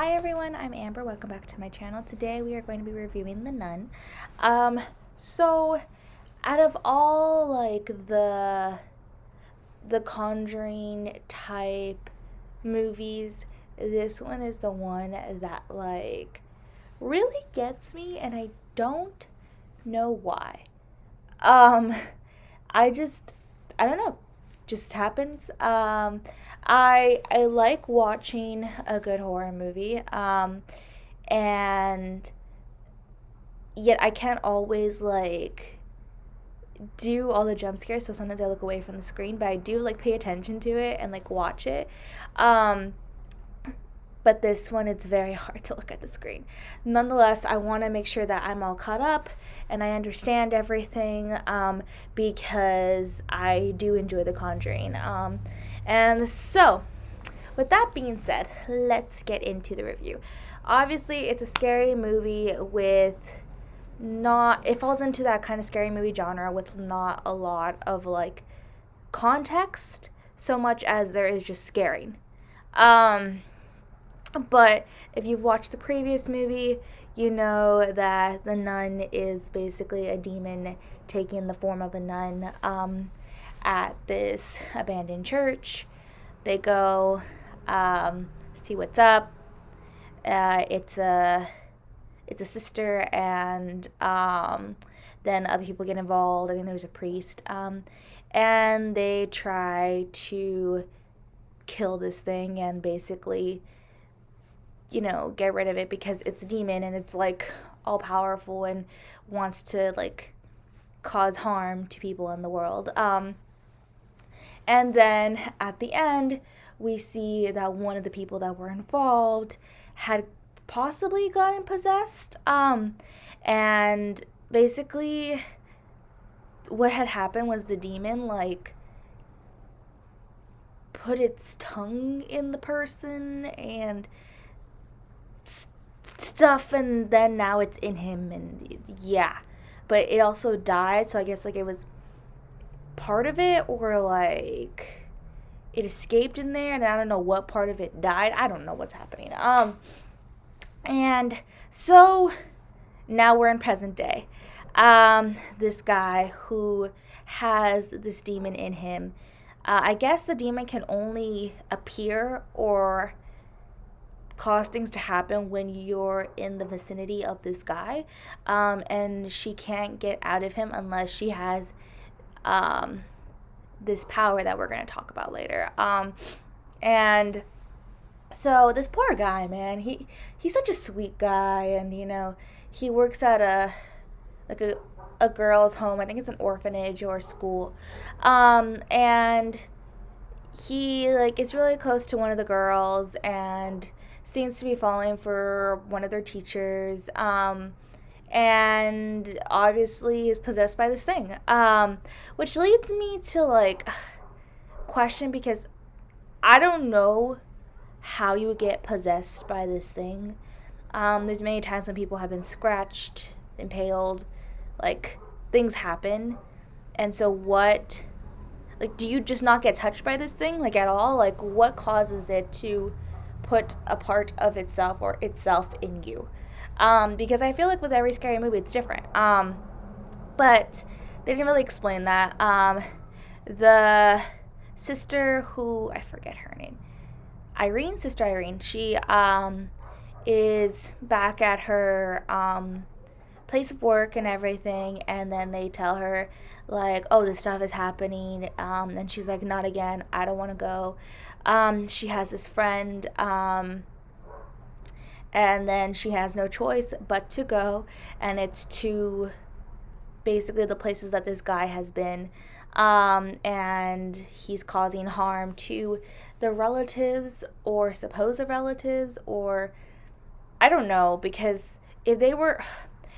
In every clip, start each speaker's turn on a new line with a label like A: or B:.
A: Hi everyone, I'm Amber. Welcome back to my channel. Today we are going to be reviewing The Nun. So out of all the Conjuring type movies, this one is the one that really gets me, and I don't know why. Um I just I don't know. Just happens. I like watching a good horror movie. And yet I can't always do all the jump scares, so sometimes I look away from the screen, but I do pay attention to it and watch it. Um but this one, it's very hard to look at the screen. Nonetheless, I want to make sure that I'm all caught up and I understand everything, because I do enjoy The Conjuring. And so, with that being said, let's get into the review. Obviously, it's a scary movie with not, it falls into that kind of scary movie genre with not a lot of context so much as there is just scaring. Um, but if you've watched the previous movie, you know that the nun is basically a demon taking the form of a nun, at this abandoned church. They go, see what's up. It's a sister, and then other people get involved. I think there's a priest, and they try to kill this thing and basically, get rid of it because it's a demon and it's all powerful and wants to cause harm to people in the world. And then at the end, we see that one of the people that were involved had possibly gotten possessed. And basically, what had happened was the demon put its tongue in the person and stuff, and then now it's in him, and yeah. But it also died, so I guess it was part of it, or it escaped in there, and I don't know what part of it died. I don't know what's happening. And so now we're in present day. This guy who has this demon in him, I guess the demon can only appear or cause things to happen when you're in the vicinity of this guy, and she can't get out of him unless she has this power that we're going to talk about later. And so this poor guy, man, he's such a sweet guy, and he works at like a a girl's home. I think it's an orphanage or a school. And he is really close to one of the girls and seems to be falling for one of their teachers. And obviously is possessed by this thing. Which leads me to question, because I don't know how you would get possessed by this thing. There's many times when people have been scratched, impaled, things happen. And so what, do you just not get touched by this thing, at all? What causes it to put a part of itself or itself in you? Because I feel with every scary movie, it's different. But they didn't really explain that. The sister who, I forget her name, Sister Irene, she is back at her place of work and everything, and then they tell her oh, this stuff is happening, and she's like, not again, I don't want to go. She has this friend, and then she has no choice but to go, and it's to basically the places that this guy has been, and he's causing harm to the relatives or supposed relatives, or I don't know, because if they were,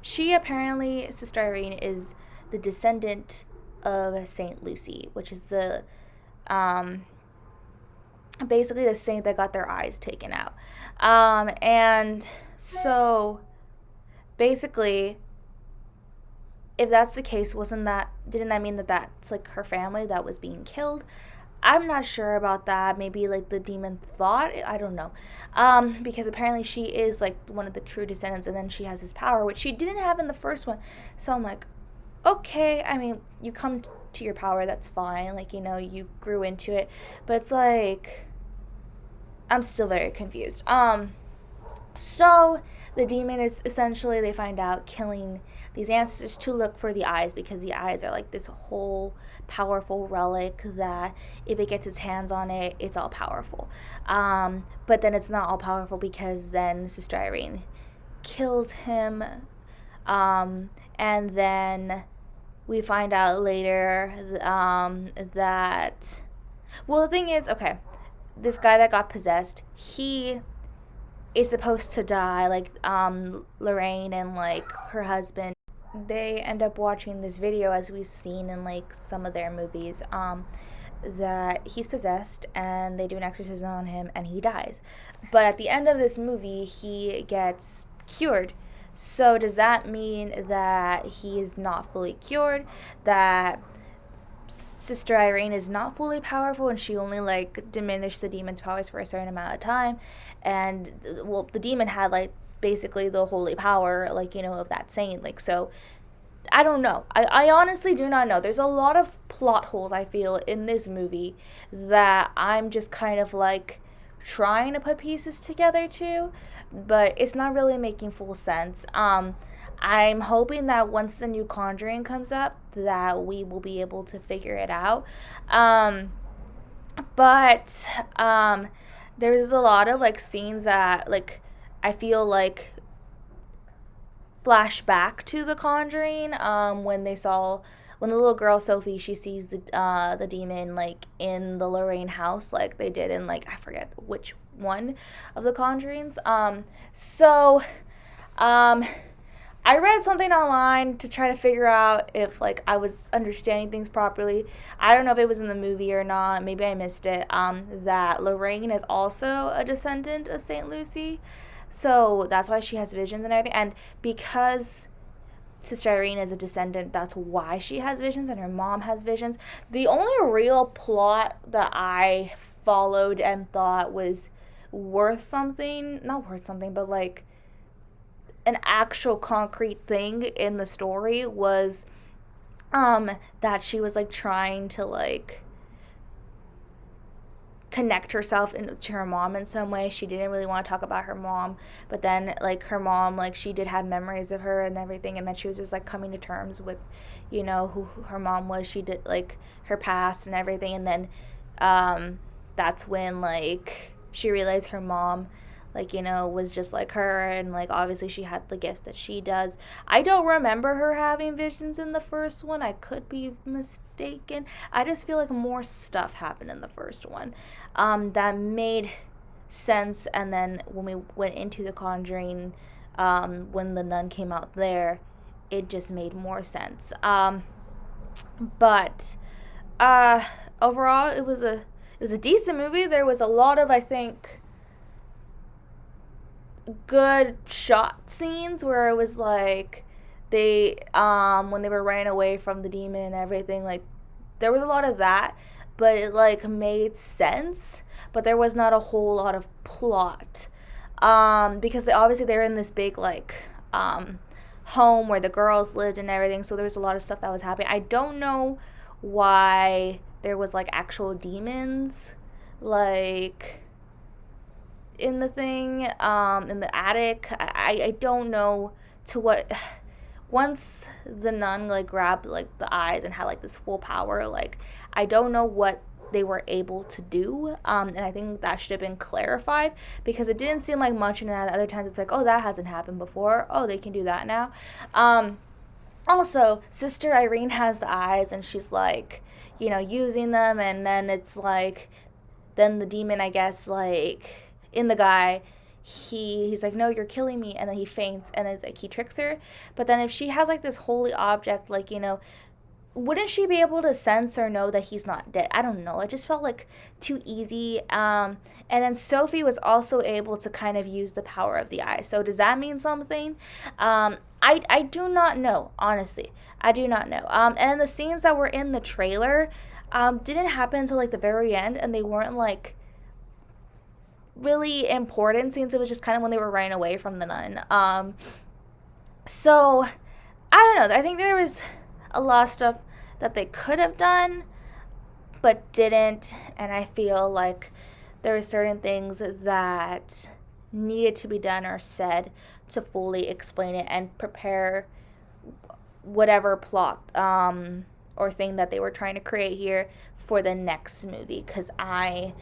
A: she apparently, Sister Irene, is the descendant of Saint Lucy, which is the basically the saint that got their eyes taken out. And so basically, if that's the case, didn't that mean that that's her family that was being killed? I'm not sure about that. Maybe like the demon thought, I don't know. Because apparently she is like one of the true descendants, and then she has this power which she didn't have in the first one. So I'm like, okay, I mean, you come to your power, that's fine. Like, you grew into it. But it's like, I'm still very confused. So the demon is essentially, they find out, killing these ancestors to look for the eyes, because the eyes are like this whole powerful relic that if it gets its hands on it, it's all powerful. But then it's not all powerful, because then Sister Irene kills him. And then we find out later that, well, the thing is, okay, this guy that got possessed, he is supposed to die, like Lorraine and like her husband, they end up watching this video, as we've seen in like some of their movies, that he's possessed, and they do an exorcism on him and he dies. But at the end of this movie, he gets cured. So does that mean that he is not fully cured, that Sister Irene is not fully powerful and she only like diminished the demon's powers for a certain amount of time? And well, the demon had like basically the holy power, like, of that saint. Like, so I don't know. I honestly do not know. There's a lot of plot holes, I feel, in this movie that I'm just kind of like trying to put pieces together too, but it's not really making full sense. I'm hoping that once the new Conjuring comes up, that we will be able to figure it out. But there's a lot of like scenes that like I feel like flash back to the Conjuring. When the little girl Sophie, she sees the demon like in the Lorraine house, like they did in like, I forget which one of the Conjurings. So I read something online to try to figure out if like I was understanding things properly. I don't know if it was in the movie or not. Maybe I missed it. That Lorraine is also a descendant of Saint Lucy, so that's why she has visions and everything. And because Sister Irene is a descendant, that's why she has visions, and her mom has visions. The only real plot that I followed and thought was worth something, not worth something, but like an actual concrete thing in the story, was that she was like trying to like connect herself to her mom in some way. She didn't really want to talk about her mom, but then like her mom, like she did have memories of her and everything, and then she was just like coming to terms with who her mom was. She did like her past and everything, and then that's when like she realized her mom was just like her, and like obviously she had the gift that she does. I don't remember her having visions in the first one. I could be mistaken. I just feel like more stuff happened in the first one that made sense, and then when we went into The Conjuring, when the nun came out there, it just made more sense. But overall, it was a decent movie. There was a lot of, I think, good shot scenes where it was like they when they were running away from the demon and everything, like there was a lot of that, but it like made sense, but there was not a whole lot of plot, because obviously they're in this big like home where the girls lived and everything, so there was a lot of stuff that was happening. I don't know why there was like actual demons like in the thing, in the attic. I don't know to what. Once the nun like grabbed like the eyes and had like this full power, like I don't know what they were able to do, and I think that should have been clarified, because it didn't seem like much, and at other times it's like, oh, that hasn't happened before, oh, they can do that now. Also, Sister Irene has the eyes, and she's like using them, and then it's like, then the demon, I guess, like in the guy, he's like, no, you're killing me, and then he faints, and it's like he tricks her. But then if she has like this holy object, like wouldn't she be able to sense or know that he's not dead? I don't know, it just felt like too easy. And then Sophie was also able to kind of use the power of the eye, so does that mean something? I do not know, honestly. I do not know. And the scenes that were in the trailer, didn't happen until like the very end, and they weren't like really important scenes. It was just kind of when they were running away from the nun. So I don't know. I think there was a lot of stuff that they could have done, but didn't, and I feel like there were certain things that needed to be done or said to fully explain it and prepare whatever plot or thing that they were trying to create here for the next movie, because I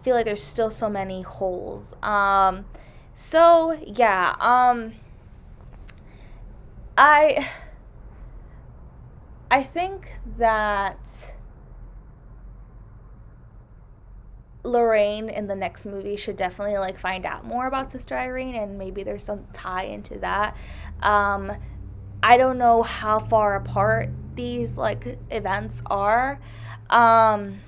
A: feel like there's still so many holes. So yeah, I I think that Lorraine in the next movie should definitely like find out more about Sister Irene, and maybe there's some tie into that. Um, I don't know how far apart these like events are. Um,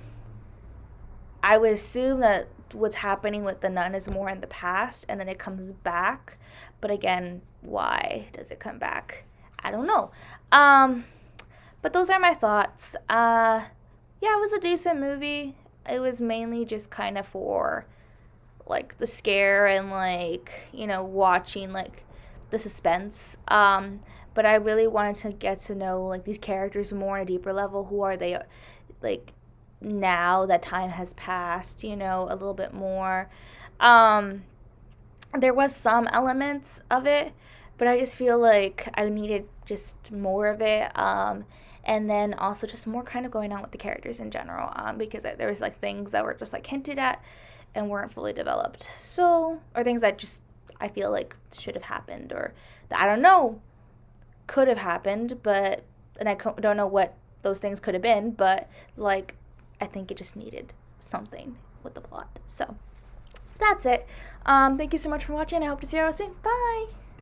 A: I would assume that what's happening with the nun is more in the past and then it comes back. But again, why does it come back? I don't know. Um, but those are my thoughts. Yeah, it was a decent movie. It was mainly just kind of for like the scare and like, watching like the suspense. But I really wanted to get to know like these characters more on a deeper level. Who are they like now that time has passed, a little bit more. Um, there was some elements of it, but I just feel like I needed just more of it. And then also just more kind of going on with the characters in general, because there was like things that were just like hinted at and weren't fully developed. So, or things that just I feel like should have happened, or that I don't know could have happened, but and I don't know what those things could have been, but like I think it just needed something with the plot. So that's it. Thank you so much for watching. I hope to see you all soon. Bye.